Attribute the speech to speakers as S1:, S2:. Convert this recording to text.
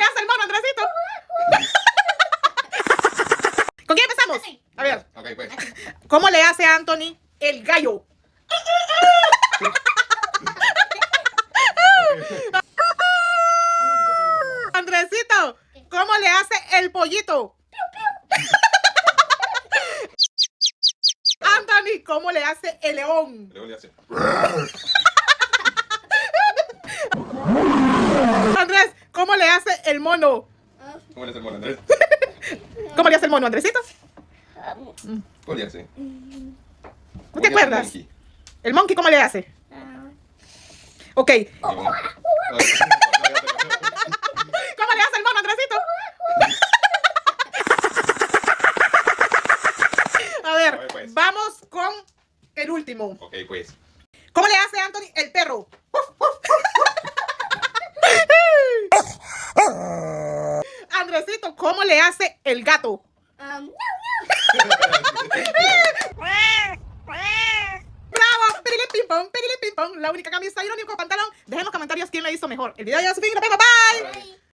S1: hace el mono, Andresito? ¿Con quién empezamos? A ver.
S2: Ok, pues.
S1: ¿Cómo le hace a Anthony el gallo? Andresito, ¿cómo le hace el pollito? Anthony, ¿cómo le hace el león?
S2: Luego le hace.
S1: Andrés, ¿cómo le hace el mono?
S2: ¿Cómo le hace el mono, Andrés?
S1: ¿Cómo le hace el mono, Andresito?
S2: ¿Cómo le hace?
S1: ¿No te acuerdas? ¿El monkey cómo le hace? Ok. ¿Cómo le hace el mono, Andresito? A ver,
S2: pues.
S1: vamos con el último.
S2: Ok, pues.
S1: ¿Cómo le hace Anthony el perro? Andresito, ¿cómo le hace el gato? ¡Bravo! Pirili ping pong. La única camisa y el único pantalón. Dejen en los comentarios quién le hizo mejor. El video ya se fin. Nos vemos. Bye.